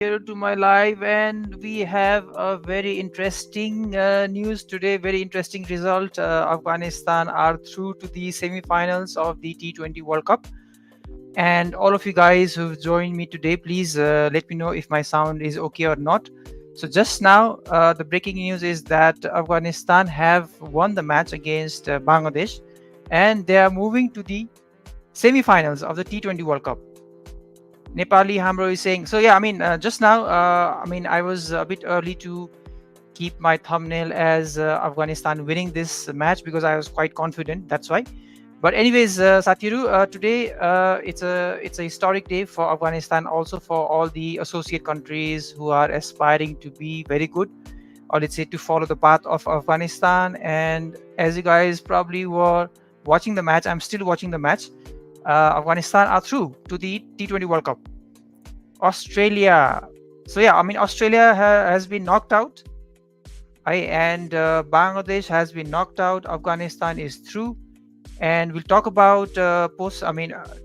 Here to my live, and we have a very interesting news today. Very interesting result. Afghanistan are through to the semi-finals of the T20 World Cup. And all of you guys who've joined me today, please let me know if my sound is okay or not. So just now, the breaking news is that Afghanistan have won the match against Bangladesh, and they are moving to the semi-finals of the T20 World Cup. Nepali Hamro is saying. So yeah, just now, I was a bit early to keep my thumbnail as Afghanistan winning this match because I was quite confident. That's why. But anyways, Satiru, today it's a historic day for Afghanistan, also for all the associate countries who are aspiring to be very good, or let's say to follow the path of Afghanistan. And as you guys probably were watching the match, I'm still watching the match. Afghanistan are through to the T20 World Cup. Australia. So yeah, Australia has been knocked out. And Bangladesh has been knocked out. Afghanistan is through. And we'll talk about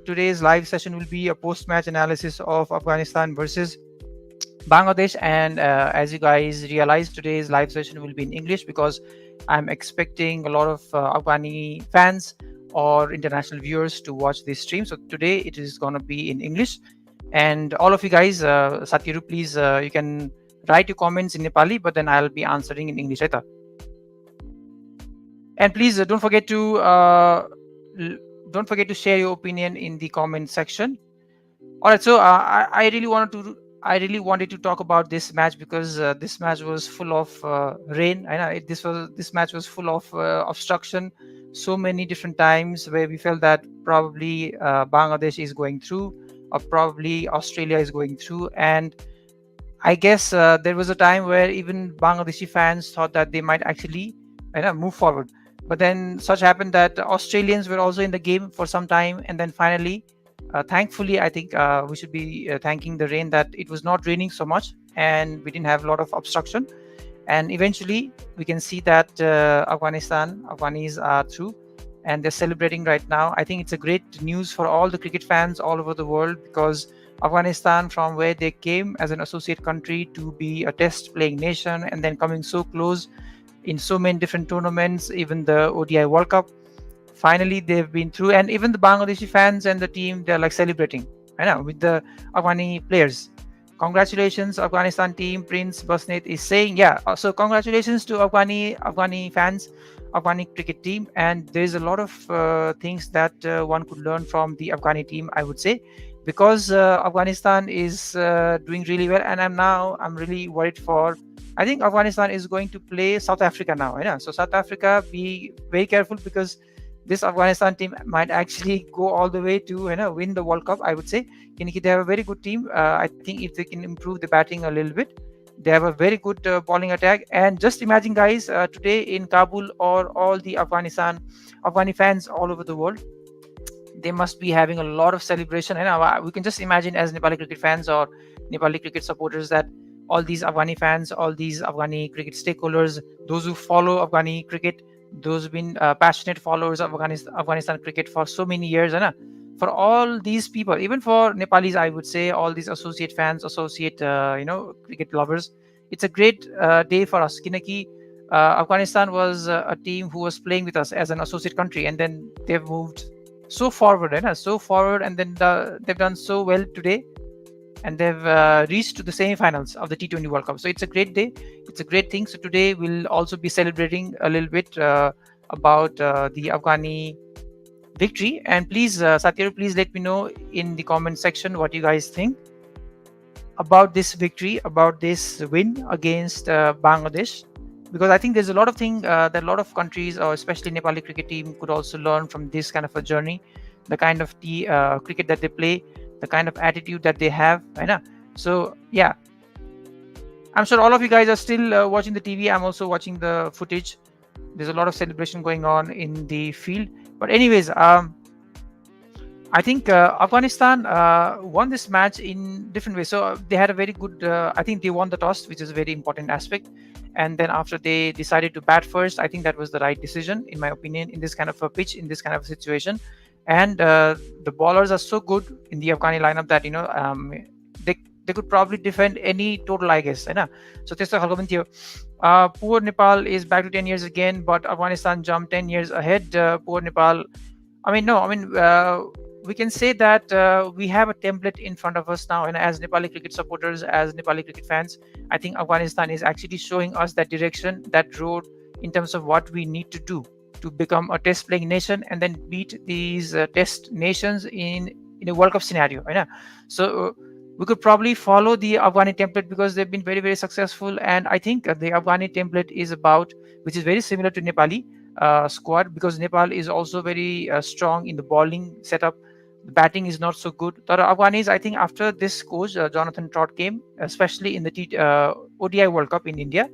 today's live session will be a post-match analysis of Afghanistan versus Bangladesh. And as you guys realize, today's live session will be in English because I'm expecting a lot of Afghani fans or international viewers to watch this stream. So today it is going to be in English. And all of you guys, Satiru, please, you can write your comments in Nepali, but then I'll be answering in English. Right? And please don't forget to share your opinion in the comment section. All right, so I really wanted to talk about this match because this match was full of rain. I know this match was full of obstruction. So many different times where we felt that probably Bangladesh is going through, or probably Australia is going through, and I guess there was a time where even Bangladeshi fans thought that they might actually move forward. But then such happened that Australians were also in the game for some time, and then finally, thankfully, I think we should be thanking the rain that it was not raining so much, and we didn't have a lot of obstruction. And eventually, we can see that Afghanis are through, and they're celebrating right now. I think it's a great news for all the cricket fans all over the world because Afghanistan, from where they came as an associate country to be a test playing nation, and then coming so close in so many different tournaments, even the ODI World Cup. Finally, they've been through, and even the Bangladeshi fans and the team, they're like celebrating. I know, with the Afghani players. Congratulations, Afghanistan team. Prince Basnet is saying, yeah. So congratulations to Afghani fans, Afghani cricket team, and there's a lot of things that one could learn from the Afghani team, I would say, because Afghanistan is doing really well, and I'm really worried for. I think Afghanistan is going to play South Africa now. So South Africa, be very careful because this Afghanistan team might actually go all the way to win the World Cup. I would say they have a very good team. I think if they can improve the batting a little bit, they have a very good bowling attack. And just imagine, guys, today in Kabul or all the Afghani fans all over the world, they must be having a lot of celebration. And we can just imagine as Nepali cricket fans or Nepali cricket supporters that all these Afghani fans, all these Afghani cricket stakeholders, those who follow Afghani cricket, those who've been passionate followers of Afghanistan cricket for so many years, for all these people, even for Nepalis, I would say, all these associate fans, associate cricket lovers, it's a great day for us. Kinaki, Afghanistan was a team who was playing with us as an associate country, and then they've moved so forward, and then they've done so well today, and they've reached to the semi-finals of the T20 World Cup. So it's a great day. It's a great thing. So today we'll also be celebrating a little bit about the Afghani victory. And please, Satya, please let me know in the comment section what you guys think about this victory, about this win against Bangladesh. Because I think there's a lot of things that a lot of countries, or especially Nepali cricket team, could also learn from this kind of a journey, the kind of cricket that they play, the kind of attitude that they have. So yeah, I'm sure all of you guys are still watching the TV. I'm also watching the footage. There's a lot of celebration going on in the field. But anyways, I think Afghanistan won this match in different ways. So they had a very good, I think they won the toss, which is a very important aspect. And then after they decided to bat first, I think that was the right decision, in my opinion, in this kind of a pitch, in this kind of a situation. And the bowlers are so good in the Afghani lineup that they could probably defend any total, I guess, होइन. So त्यस्तो खालको पनि थियो. Poor Nepal is back to 10 years again, but Afghanistan jumped 10 years ahead. Poor Nepal. I mean, no, I mean, we can say that we have a template in front of us now, and as Nepali cricket supporters, as Nepali cricket fans, I think Afghanistan is actually showing us that direction, that road, in terms of what we need to do to become a test playing nation and then beat these test nations in a World Cup scenario, right? So we could probably follow the Afghani template because they've been very, very successful. And I think the Afghani template is about, which is very similar to Nepali squad, because Nepal is also very strong in the bowling setup. The batting is not so good. The Afghanis, I think, after this coach, Jonathan Trott, came, especially in the ODI World Cup in India,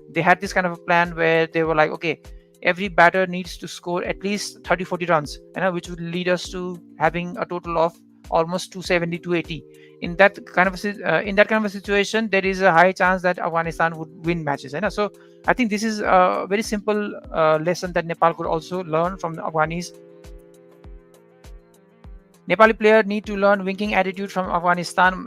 they had this kind of a plan where they were like, okay, every batter needs to score at least 30-40 runs, which would lead us to having a total of almost 270, 280. In that kind of a situation, there is a high chance that Afghanistan would win matches. So I think this is a very simple lesson that Nepal could also learn from the Afghanis. Nepali player need to learn winking attitude from Afghanistan.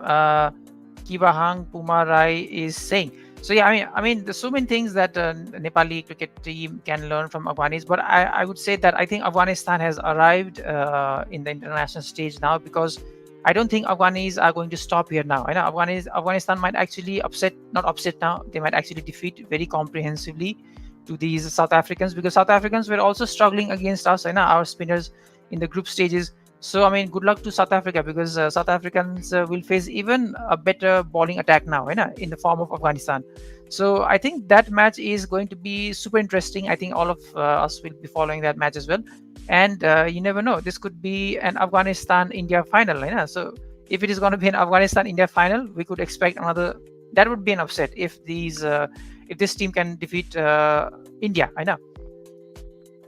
Kibahang Puma Rai is saying. So yeah, I mean, there's so many things that Nepali cricket team can learn from Afghanis. But I would say that I think Afghanistan has arrived in the international stage now, because I don't think Afghanis are going to stop here now. I know Afghanistan might actually not upset now. They might actually defeat very comprehensively to these South Africans, because South Africans were also struggling against us, our spinners in the group stages. So I mean, good luck to South Africa, because South Africans will face even a better bowling attack now, in the form of Afghanistan. So I think that match is going to be super interesting. I think all of us will be following that match as well. And you never know, this could be an Afghanistan-India final. So if it is going to be an Afghanistan-India final, we could expect another. That would be an upset if this team can defeat India. I know.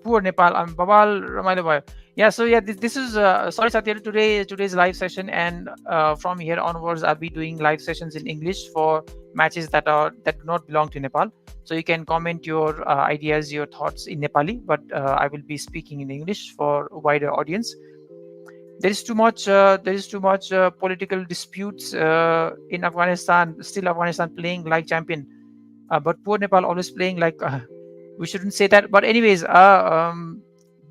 Poor Nepal. Babal Ramailo Bhayo. Yeah, so yeah, this is sorry Satya, today's live session, and from here onwards I'll be doing live sessions in English for matches that do not belong to Nepal. So you can comment your ideas, your thoughts in Nepali, but I will be speaking in English for a wider audience. There is too much political disputes in Afghanistan. Still Afghanistan playing like champion, but poor Nepal always playing like we shouldn't say that. But anyways,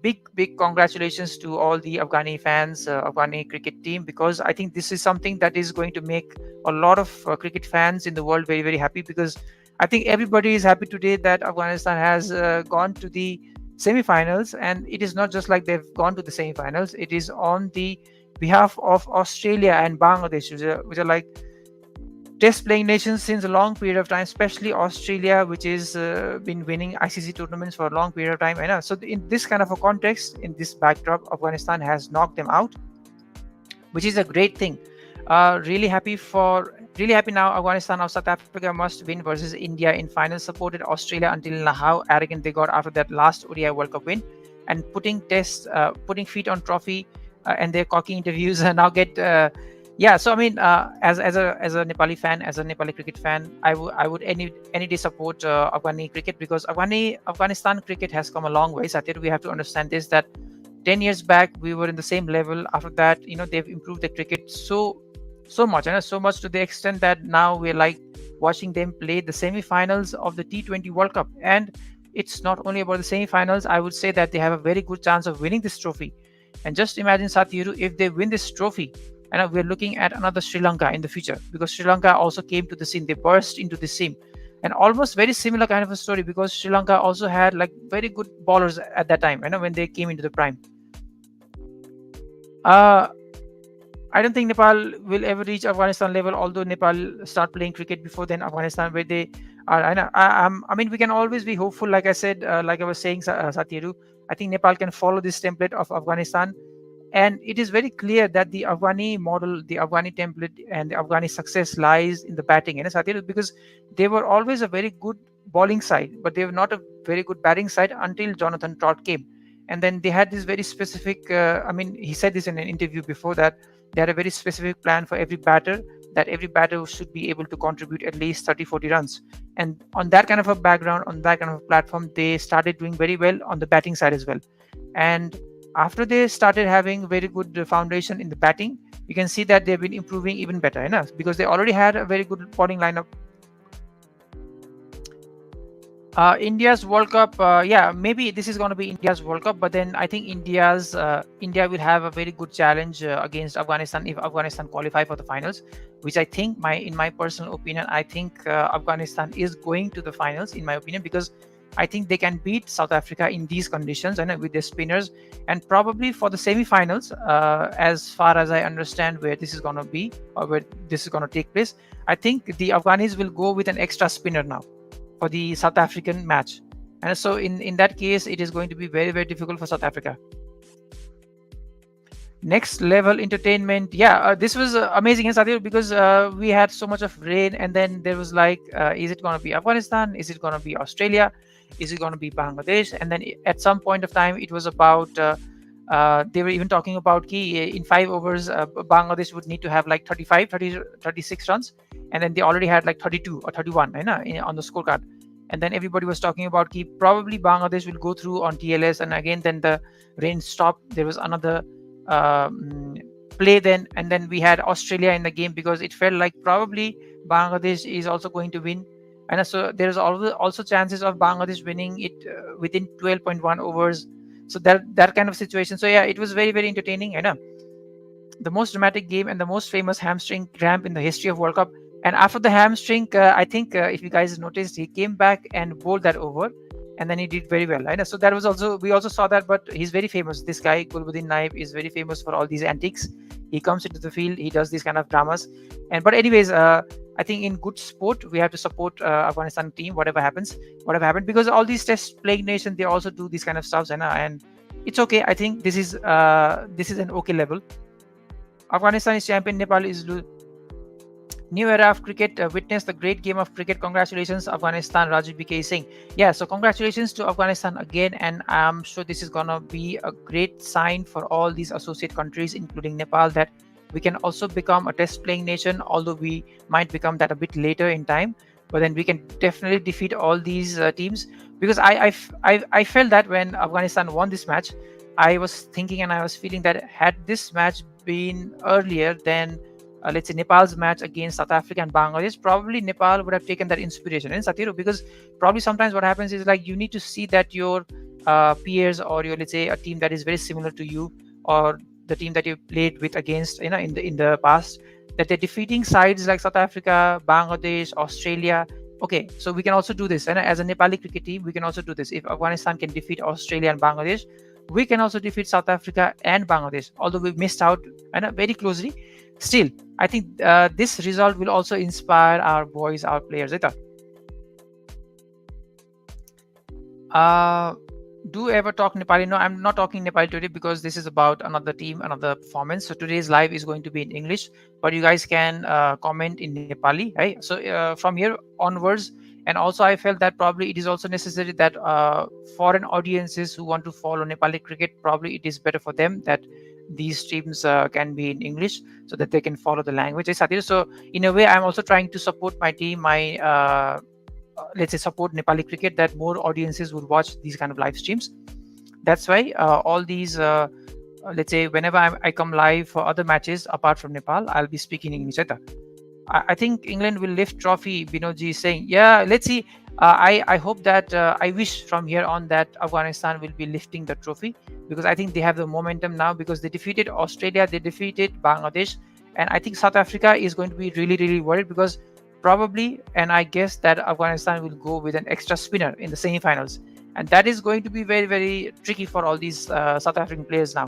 big congratulations to all the Afghani fans, Afghani cricket team, because I think this is something that is going to make a lot of cricket fans in the world very, very happy, because I think everybody is happy today that Afghanistan has gone to the semi-finals. And it is not just like they've gone to the semi-finals, it is on the behalf of Australia and Bangladesh, which are like test playing nations since a long period of time, especially Australia, which has been winning ICC tournaments for a long period of time. I know. So in this kind of a context, in this backdrop, Afghanistan has knocked them out, which is a great thing. Really happy now. Afghanistan or South Africa must win versus India in final. Supported Australia until now. How arrogant they got after that last ODI World Cup win, and putting feet on trophy, and their cocky interviews now get. Yeah, so I mean, as a Nepali fan, as a Nepali cricket fan, I would any day support Afghani cricket, because Afghanistan cricket has come a long way. Satyar, we have to understand this, that 10 years back we were in the same level. After that, they've improved the cricket so much, so much to the extent that now we're like watching them play the semi-finals of the T20 World Cup. And it's not only about the semi-finals. I would say that they have a very good chance of winning this trophy. And just imagine, Sathiru, if they win this trophy, and we're looking at another Sri Lanka in the future, because Sri Lanka also came to the scene. They burst into the scene, and almost very similar kind of a story, because Sri Lanka also had like very good bowlers at that time, when they came into the prime. I don't think Nepal will ever reach Afghanistan level, although Nepal start playing cricket before then Afghanistan, where they are. I mean, we can always be hopeful. Like I said, like I was saying, Sathiru, I think Nepal can follow this template of Afghanistan. And it is very clear that the Afghani model, the Afghani template, and the Afghani success lies in the batting, Sathiru, because they were always a very good bowling side, but they were not a very good batting side until Jonathan Trott came. And then they had this very specific, he said this in an interview before, that they had a very specific plan for every batter, that every batter should be able to contribute at least 30-40 runs. And on that kind of a background, on that kind of a platform, they started doing very well on the batting side as well. And After they started having very good foundation in the batting, you can see that they've been improving even better, because they already had a very good bowling lineup. India's World Cup, yeah, maybe this is going to be India's World Cup, but then I think India will have a very good challenge against Afghanistan if Afghanistan qualify for the finals, which I think, in my personal opinion, I think Afghanistan is going to the finals, in my opinion, because I think they can beat South Africa in these conditions and with their spinners, and probably for the semi-finals, as far as I understand where this is going to be or where this is going to take place, I think the Afghanis will go with an extra spinner now for the South African match. And so in that case, it is going to be very, very difficult for South Africa. Next level entertainment. Yeah, this was amazing in Sadir, because we had so much of rain, and then there was like, is it going to be Afghanistan? Is it going to be Australia? Is it going to be Bangladesh? And then at some point of time, it was about, they were even talking about in 5 overs, Bangladesh would need to have like 36 runs. And then they already had like 32 or 31 on the scorecard. And then everybody was talking about probably Bangladesh will go through on TLS. And again, then the rain stopped. There was another play then, and then we had Australia in the game, because it felt like probably Bangladesh is also going to win. And so there's also chances of Bangladesh winning it within 12.1 overs. So that kind of situation. So yeah, it was very, very entertaining. The most dramatic game and the most famous hamstring cramp in the history of World Cup. And after the hamstring, I think if you guys noticed, he came back and bowled that over, and then he did very well. So that was also, we also saw that. But he's very famous. This guy Gulbuddin Naib is very famous for all these antics. He comes into the field, he does these kind of dramas. But anyways, I think in good sport, we have to support Afghanistan team, whatever happened, because all these test playing nations, they also do these kind of stuff, and it's okay. I think this is an okay level. Afghanistan is champion, Nepal is new era of cricket, witnessed the great game of cricket. Congratulations, Afghanistan, Rajiv BK is saying. Yeah, so congratulations to Afghanistan again, and I'm sure this is gonna be a great sign for all these associate countries, including Nepal, that we can also become a test playing nation, although we might become that a bit later in time. But then we can definitely defeat all these teams, because I felt that when Afghanistan won this match, I was thinking and I was feeling that had this match been earlier than let's say Nepal's match against South Africa and Bangladesh, probably Nepal would have taken that inspiration in Satiru, because probably sometimes what happens is like you need to see that your peers, or your, let's say, a team that is very similar to you, or the team that you played with against in the past, that they're defeating sides like South Africa, Bangladesh, Australia. Okay, so we can also do this, and as a Nepali cricket team, we can also do this. If Afghanistan can defeat Australia and Bangladesh, we can also defeat South Africa and Bangladesh, although we missed out very closely. Still, I think this result will also inspire our boys, our players. Do ever talk Nepali? No, I'm not talking Nepali today, because this is about another team, another performance. So today's live is going to be in English, but you guys can comment in Nepali, right? So from here onwards, and also I felt that probably it is also necessary that foreign audiences who want to follow Nepali cricket, probably it is better for them that these streams can be in English, so that they can follow the language. So in a way, I'm also trying to support my team, my let's say support Nepali cricket, that more audiences would watch these kind of live streams. That's why all these let's say whenever I come live for other matches apart from Nepal, I'll be speaking English. I think England will lift trophy, Binodji is saying. Yeah, let's see. I hope that I wish from here on that Afghanistan will be lifting the trophy, because I think they have the momentum now, because they defeated Australia, they defeated Bangladesh, and I think South Africa is going to be really, really worried, because probably, and I guess that Afghanistan will go with an extra spinner in the semi-finals, and that is going to be very, very tricky for all these South African players now.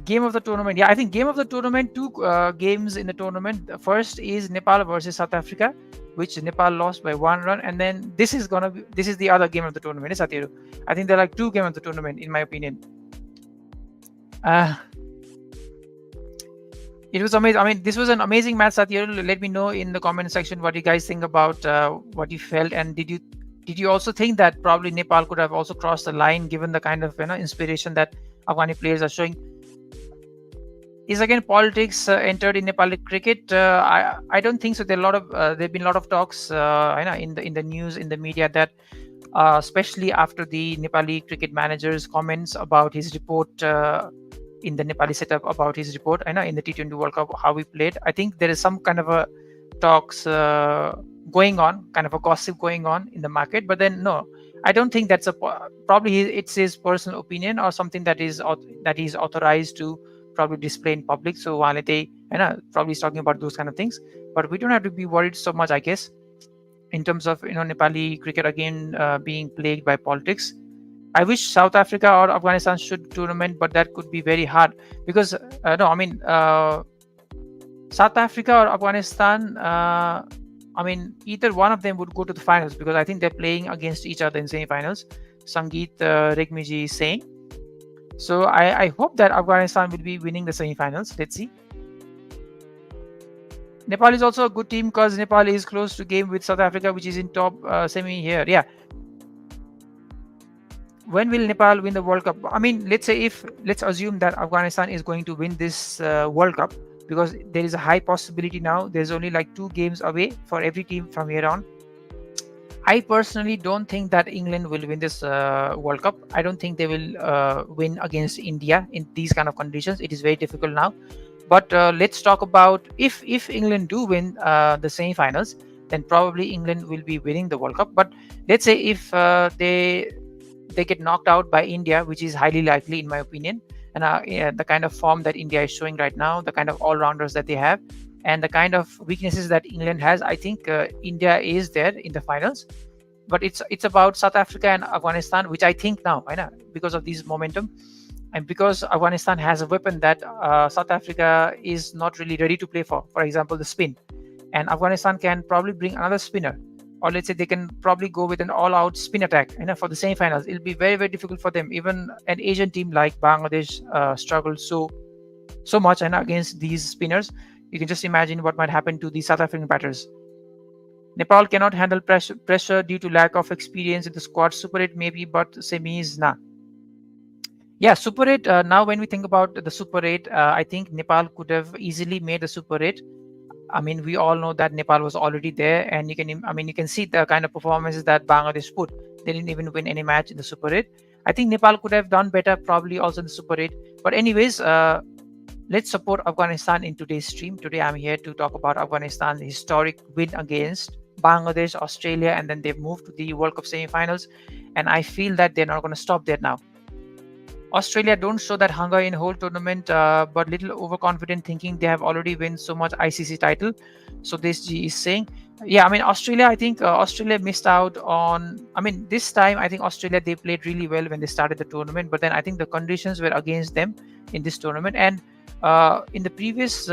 Game of the tournament. Yeah, I think game of the tournament, two games in the tournament. The first is Nepal versus South Africa, which Nepal lost by 1 run, and then this is the other game of the tournament. Satiru, I think there are like 2 games of the tournament, in my opinion. It was amazing. I mean, this was an amazing match, Satiru. Let me know in the comment section what you guys think about what you felt, and did you also think that probably Nepal could have also crossed the line, given the kind of inspiration that Afghani players are showing? Is again politics entered in Nepali cricket? I don't think so. There've been a lot of talks in the news, in the media, that especially after the Nepali cricket manager's comments about his report in the Nepali setup about his report. I know in the T20 World Cup how we played. I think there is some kind of a talks going on, kind of a gossip going on in the market. But then no, I don't think that's probably it's his personal opinion or something that he's authorized to probably display in public. So while they, I know, probably is talking about those kind of things, but we don't have to be worried so much, I guess, in terms of Nepali cricket again being plagued by politics. I wish South Africa or Afghanistan should tournament, but that could be very hard because no, I mean South Africa or Afghanistan. I mean, either one of them would go to the finals because I think they're playing against each other in semi-finals. Sangeet Regmiji is saying. So I hope that Afghanistan will be winning the semi-finals. Let's see. Nepal is also a good team because Nepal is close to game with South Africa, which is in top semi here. Yeah. When will Nepal win the World Cup? I mean, let's assume that Afghanistan is going to win this World Cup because there is a high possibility now. There's only like 2 games away for every team from here on. I personally don't think that England will win this World Cup. I don't think they will win against India in these kind of conditions. It is very difficult now. But let's talk about if England do win the semi-finals, then probably England will be winning the World Cup. But let's say if they get knocked out by India, which is highly likely in my opinion, and the kind of form that India is showing right now, the kind of all-rounders that they have, and the kind of weaknesses that England has, I think India is there in the finals. But it's about South Africa and Afghanistan, which I think now, I know, because of this momentum, and because Afghanistan has a weapon that South Africa is not really ready to play for example, the spin. And Afghanistan can probably bring another spinner, or let's say they can probably go with an all-out spin attack for the semi-finals. It'll be very, very difficult for them. Even an Asian team like Bangladesh struggles so much against these spinners. You can just imagine what might happen to the South African batters. Nepal cannot handle pressure due to lack of experience in the squad. Super 8 maybe, but semis nah. Yeah, Super 8. Now when we think about the Super 8, I think Nepal could have easily made the Super 8. I mean, we all know that Nepal was already there, and you can see the kind of performances that Bangladesh put. They didn't even win any match in the Super 8. I think Nepal could have done better, probably also in the Super 8. But anyways, let's support Afghanistan in today's stream. Today, I'm here to talk about Afghanistan's historic win against Bangladesh, Australia, and then they've moved to the World Cup semi-finals. And I feel that they're not going to stop there now. Australia don't show that hunger in whole tournament, but little overconfident, thinking they have already won so much ICC title. So this G is saying, yeah, I mean Australia. I think Australia missed out on. I mean this time I think Australia, they played really well when they started the tournament, but then I think the conditions were against them in this tournament. And in the previous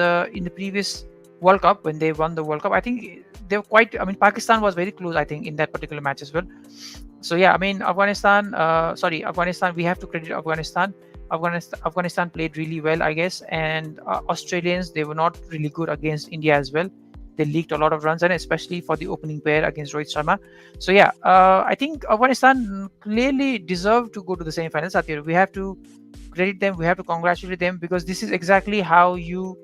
World Cup, when they won the World Cup, I think they were quite. I mean Pakistan was very close, I think, in that particular match as well. So yeah, I mean Afghanistan. Afghanistan. We have to credit Afghanistan. Afghanistan played really well, I guess. And Australians, they were not really good against India as well. They leaked a lot of runs, and especially for the opening pair against Rohit Sharma. So yeah, I think Afghanistan clearly deserved to go to the semi-finals. Satyar, we have to credit them. We have to congratulate them because this is exactly how you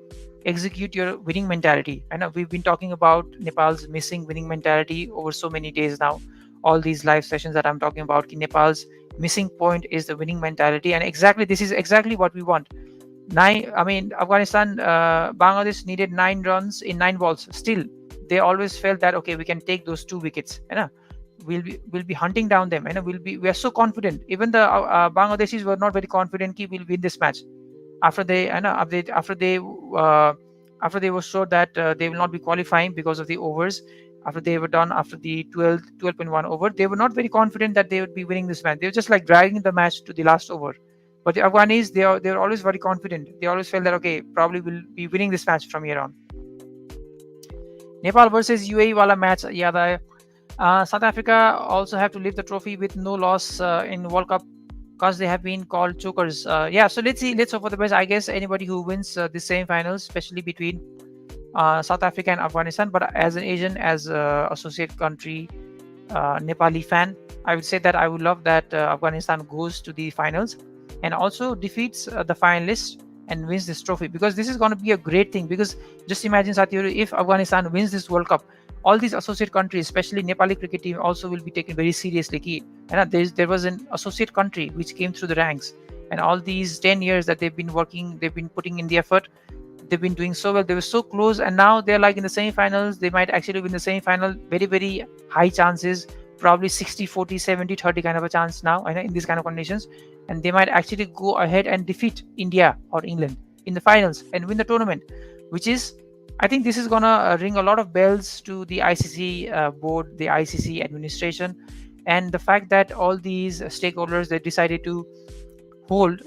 execute your winning mentality. I know we've been talking about Nepal's missing winning mentality over so many days now. All these live sessions that I'm talking about, Nepal's missing point is the winning mentality, and this is exactly what we want. Afghanistan, Bangladesh needed 9 runs in 9 balls. Still, they always felt that okay, we can take those 2 wickets. We'll be hunting down them. We are so confident. Even the Bangladeshis were not very confident that we'll win this match. After they were sure that they will not be qualifying because of the overs. After they were done after the 12.1 over, they were not very confident that they would be winning this match. They were just like dragging the match to the last over. But the Afghanis, they were always very confident. They always felt that okay, probably will be winning this match from here on. Nepal versus UAE wala match. Yeah, South Africa also have to lift the trophy with no loss in World Cup because they have been called chokers. Yeah, so let's see. Let's hope for the best. I guess anybody who wins the semi-finals, especially between South Africa and Afghanistan. But as an Asian, as associate country, Nepali fan, I would say that I would love that Afghanistan goes to the finals and also defeats the finalists and wins this trophy, because this is going to be a great thing. Because just imagine, Satyur, if Afghanistan wins this World Cup, all these associate countries, especially Nepali cricket team, also will be taken very seriously. And there was an associate country which came through the ranks, and all these 10 years that they've been working, they've been putting in the effort, they've been doing so well. They were so close, and now they're like in the semi-finals. They might actually win the semi-final. Very, very high chances, probably 60, 40, 70, 30 kind of a chance now, in these kind of conditions. And they might actually go ahead and defeat India or England in the finals and win the tournament, which is, I think this is going to ring a lot of bells to the ICC board, the ICC administration, and the fact that all these stakeholders, they decided to hold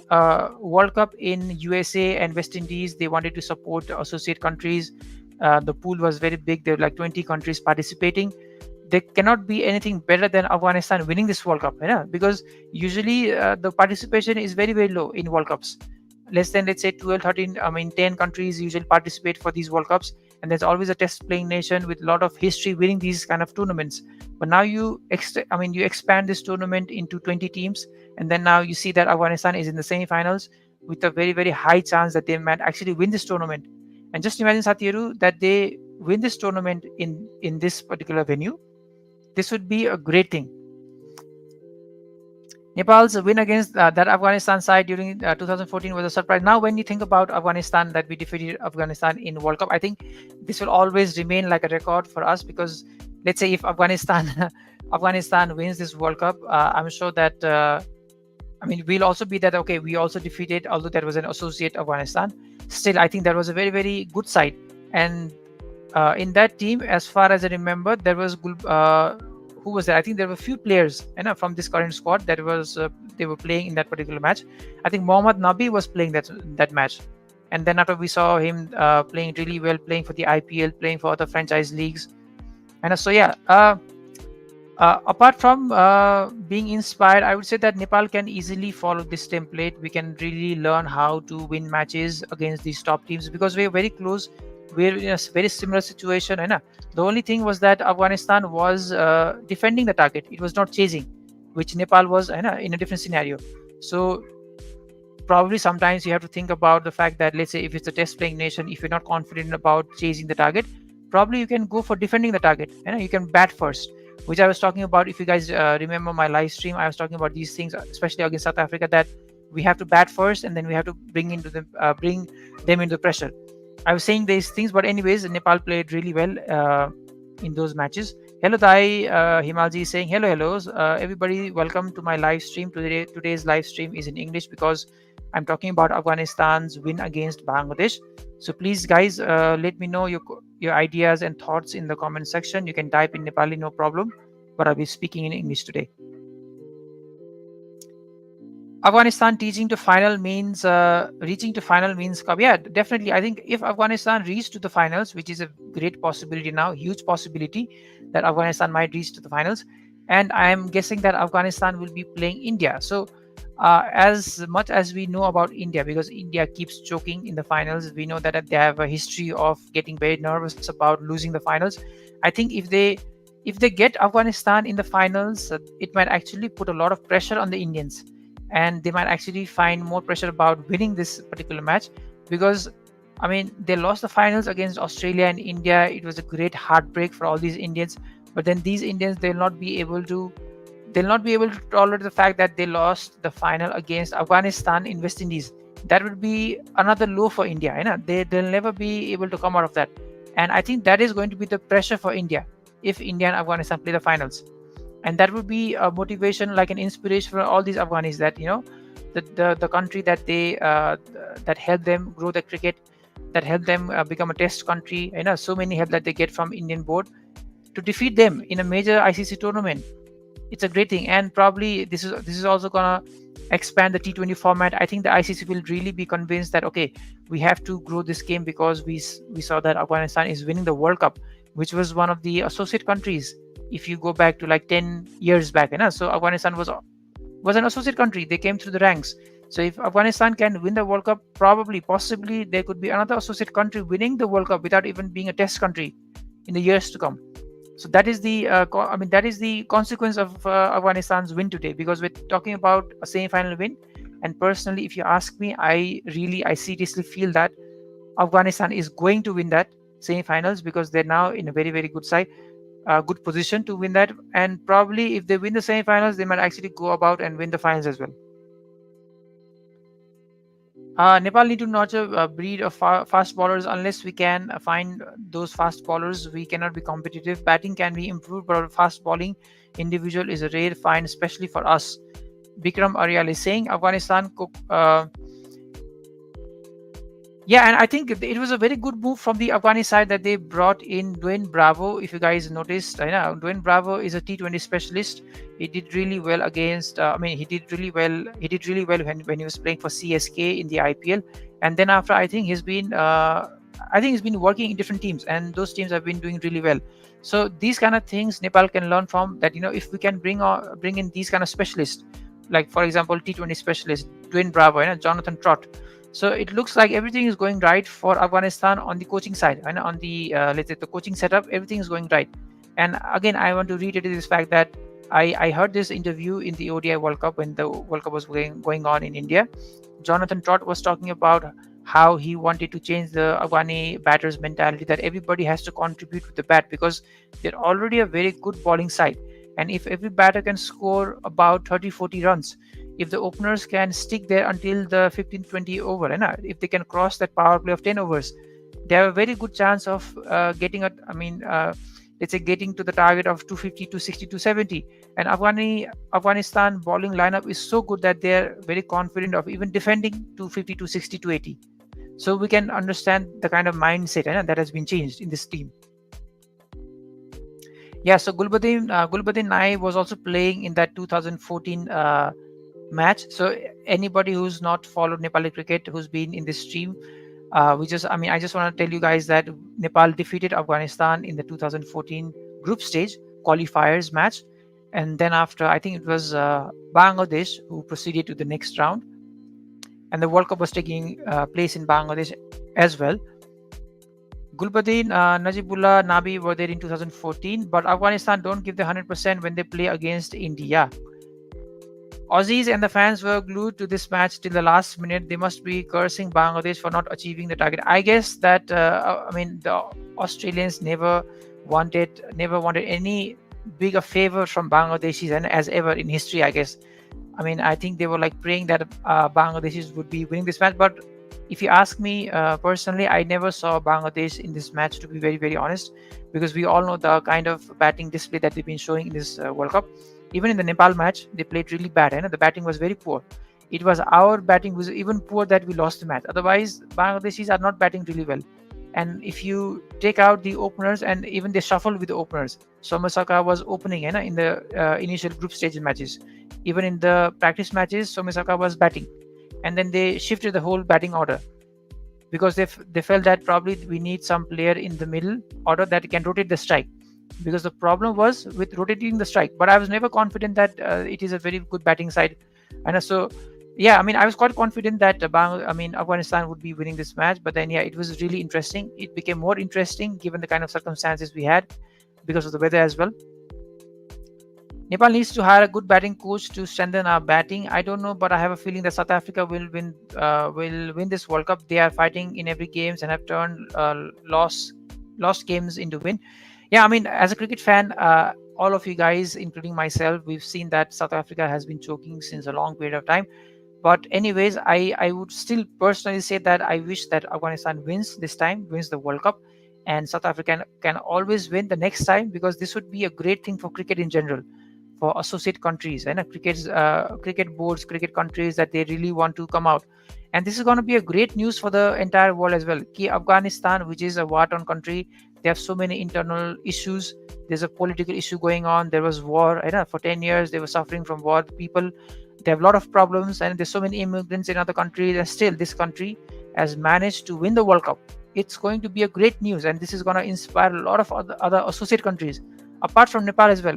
World Cup in USA and West Indies. They wanted to support associate countries. The pool was very big. There were like 20 countries participating. There cannot be anything better than Afghanistan winning this World Cup, because usually the participation is very, very low in World Cups. Less than, let's say, 12, 13, 10 countries usually participate for these World Cups. And there's always a test playing nation with a lot of history winning these kind of tournaments. But now you expand this tournament into 20 teams, and then now you see that Afghanistan is in the semi-finals with a very, very high chance that they might actually win this tournament. And just imagine, Sathiru, that they win this tournament in this particular venue. This would be a great thing. Nepal's win against that Afghanistan side during 2014 was a surprise. Now, when you think about Afghanistan, that we defeated Afghanistan in World Cup, I think this will always remain like a record for us, because let's say if Afghanistan Afghanistan wins this World Cup, I'm sure that we'll also be that, okay, we also defeated, although that was an associate Afghanistan. Still, I think that was a very, very good side. And in that team, as far as I remember, there was who was there? I think there were a few players from this current squad that was they were playing in that particular match. I think Mohammad Nabi was playing that match, and then after we saw him playing really well, playing for the IPL, playing for other franchise leagues. And so yeah, apart from being inspired, I would say that Nepal can easily follow this template. We can really learn how to win matches against these top teams, because we are very close. We're in a very similar situation. The only thing was that Afghanistan was defending the target. It was not chasing, which Nepal was in a different scenario. So probably sometimes you have to think about the fact that, let's say, if it's a test playing nation, if you're not confident about chasing the target, probably you can go for defending the target. You can bat first, which I was talking about. If you guys remember my live stream, I was talking about these things, especially against South Africa, that we have to bat first and then we have to bring them into pressure. I was saying these things, but anyways, Nepal played really well in those matches. Hello, Dai. Himalji is saying hello. Everybody, welcome to my live stream. Today's live stream is in English because I'm talking about Afghanistan's win against Bangladesh. So please, guys, let me know your ideas and thoughts in the comment section. You can type in Nepali, no problem, but I'll be speaking in English today. Afghanistan reaching to final means yeah, definitely. I think if Afghanistan reached to the finals, which is a great possibility now, huge possibility that Afghanistan might reach to the finals, and I am guessing that Afghanistan will be playing India. So as much as we know about India, because India keeps choking in the finals, we know that they have a history of getting very nervous about losing the finals. I think if they get Afghanistan in the finals, it might actually put a lot of pressure on the Indians, and they might actually find more pressure about winning this particular match, because they lost the finals against Australia and India. It was a great heartbreak for all these Indians, but then these Indians, they'll not be able to tolerate the fact that they lost the final against Afghanistan in West Indies. That would be another low for India. They'll never be able to come out of that, and I think that is going to be the pressure for India if India and Afghanistan play the finals. And that would be a motivation, like an inspiration for all these Afghanis, that the country that they that helped them grow the cricket, that helped them become a test country. So many help that they get from Indian board to defeat them in a major ICC tournament. It's a great thing, and probably this is also gonna expand the T20 format. I think the ICC will really be convinced that, okay, we have to grow this game, because we saw that Afghanistan is winning the World Cup, which was one of the associate countries. If you go back to like 10 years back, so Afghanistan was an associate country. They came through the ranks. So if Afghanistan can win the World Cup, possibly there could be another associate country winning the World Cup without even being a test country in the years to come. So that is the consequence of Afghanistan's win today, because we're talking about a semi-final win. And personally, if you ask me, I seriously feel that Afghanistan is going to win that semi-finals, because they're now in a very, very good side, good position to win that. And probably if they win the semi-finals, they might actually go about and win the finals as well. Nepal need to nurture a breed of fast bowlers. Unless we can find those fast bowlers, we cannot be competitive. Batting can be improved, but fast bowling individual is a rare find, especially for us. Bikram Aryal is saying Afghanistan yeah, and I think it was a very good move from the Afghani side that they brought in Dwayne Bravo. If you guys noticed, I know Dwayne Bravo is a T20 specialist. He did really well against. He did really well. He did really well when he was playing for CSK in the IPL, and then after, I think he's been. I think he's been working in different teams, and those teams have been doing really well. So these kind of things Nepal can learn from. That, if we can bring in these kind of specialists, like for example T20 specialist Dwayne Bravo, Jonathan Trott. So it looks like everything is going right for Afghanistan on the coaching side, and on the let's say the coaching setup, everything is going right. And again, I want to reiterate this fact that I heard this interview in the ODI World Cup when the World Cup was going on in India. Jonathan Trott was talking about how he wanted to change the Afghani batters' mentality, that everybody has to contribute with the bat, because they're already a very good bowling side. And if every batter can score about 30-40 runs, if the openers can stick there until the 15-20 over, and if they can cross that power play of 10 overs, they have a very good chance of getting let's say getting to the target of 250, 260, 270. And Afghanistan bowling lineup is so good that they're very confident of even defending 250, 260, 280. So we can understand the kind of mindset that has been changed in this team. Yeah, so Gulbuddin Nai was also playing in that 2014 match. So anybody who's not followed Nepali cricket, who's been in this stream, I just want to tell you guys that Nepal defeated Afghanistan in the 2014 group stage qualifiers match, and then after, I think it was Bangladesh who proceeded to the next round, and the World Cup was taking place in Bangladesh as well. Gulbuddin, Najibullah, Nabi were there in 2014, but Afghanistan don't give the 100% when they play against India. Aussies and the fans were glued to this match till the last minute. They must be cursing Bangladesh for not achieving the target. I guess that the Australians never wanted any bigger favor from Bangladeshis and as ever in history, I guess. I think they were like praying that Bangladeshis would be winning this match. But if you ask me personally, I never saw Bangladesh in this match, to be very, very honest, because we all know the kind of batting display that they've been showing in this World Cup. Even in the Nepal match, they played really bad. The batting was very poor. It was our batting was even poor that we lost the match. Otherwise, Bangladeshis are not batting really well. And if you take out the openers, and even they shuffled with the openers, Somasaka was opening in the initial group stage matches. Even in the practice matches, Somasaka was batting. And then they shifted the whole batting order, because they felt that probably we need some player in the middle order that can rotate the strike, because the problem was with rotating the strike. But I was never confident that it is a very good batting side. And so yeah, I was quite confident that Afghanistan would be winning this match. But then yeah, it was really interesting. It became more interesting given the kind of circumstances we had because of the weather as well. Nepal needs to hire a good batting coach to strengthen our batting. I don't know, but I have a feeling that South Africa will win this World Cup. They are fighting in every games and have turned lost games into win. Yeah, as a cricket fan, all of you guys, including myself, we've seen that South Africa has been choking since a long period of time. But anyways, I would still personally say that I wish that Afghanistan wins this time, wins the World Cup, and South Africa can always win the next time, because this would be a great thing for cricket in general, for associate countries and cricket boards, cricket countries, that they really want to come out. And this is going to be a great news for the entire world as well. Afghanistan, which is a war-torn country, they have so many internal issues. There's a political issue going on. There was war. For 10 years, they were suffering from war. People, they have a lot of problems, and there's so many immigrants in other countries, and still this country has managed to win the World Cup. It's going to be a great news, and this is going to inspire a lot of other associate countries, apart from Nepal as well.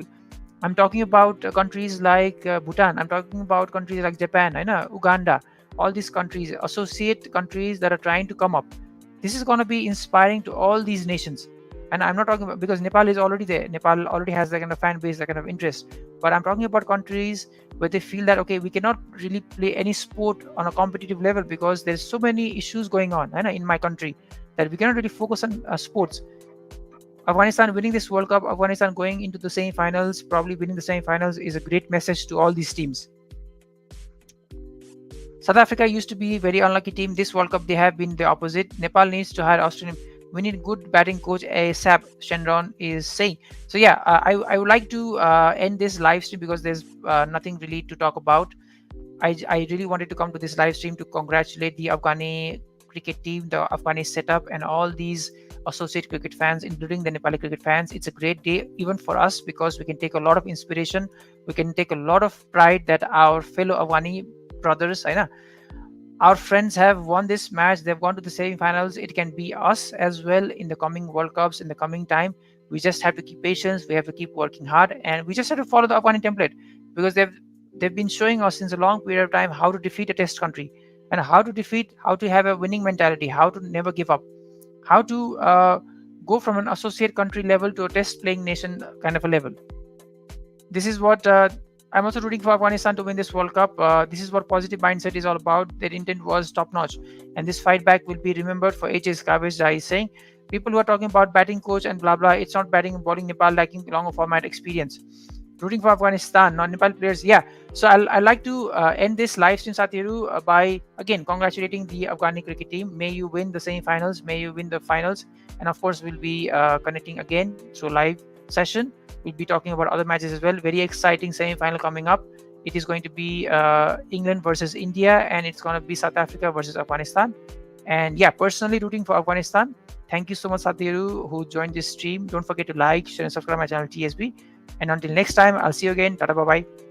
I'm talking about countries like Bhutan. I'm talking about countries like Japan, Uganda, all these countries, associate countries that are trying to come up. This is going to be inspiring to all these nations. And I'm not talking about, because Nepal is already there. Nepal already has that kind of fan base, that kind of interest. But I'm talking about countries where they feel that, okay, we cannot really play any sport on a competitive level because there's so many issues going on in my country. that we cannot really focus on sports. Afghanistan winning this World Cup, Afghanistan going into the semi-finals, probably winning the semi-finals, is a great message to all these teams. South Africa used to be a very unlucky team. This World Cup, they have been the opposite. Nepal needs to hire Australian. We need good batting coach ASAP, Shenron is saying. So yeah, I would like to end this live stream because there's nothing really to talk about. I really wanted to come to this live stream to congratulate the Afghani cricket team, the Afghani setup, and all these associate cricket fans, including the Nepali cricket fans. It's a great day even for us because we can take a lot of inspiration. We can take a lot of pride that our fellow Afghani brothers, I know, our friends have won this match. They've gone to the semi-finals. It can be us as well in the coming World Cups in the coming time. We just have to keep patience. We have to keep working hard, and we just have to follow the Afghani template because they've been showing us since a long period of time how to defeat a test country and how to have a winning mentality, how to never give up, how to go from an associate country level to a test playing nation kind of a level. This is what I'm also rooting for Afghanistan to win this World Cup. This is what positive mindset is all about. Their intent was top notch, and this fight back will be remembered for ages. Kavish Jai is saying, people who are talking about batting coach and blah blah, it's not batting and bowling. Nepal lacking longer format experience. Rooting for Afghanistan, not Nepal players. Yeah. So I'd like to end this live stream, Satiru, by again congratulating the Afghani cricket team. May you win the semi-finals. May you win the finals. And of course, we'll be connecting again through live session. We'll be talking about other matches as well. Very exciting semi-final coming up. It is going to be England versus India, and it's going to be South Africa versus Afghanistan. And yeah, personally rooting for Afghanistan. Thank you so much, Satiru, who joined this stream. Don't forget to like, share, and subscribe my channel TSB. And until next time, I'll see you again. Tata, bye bye.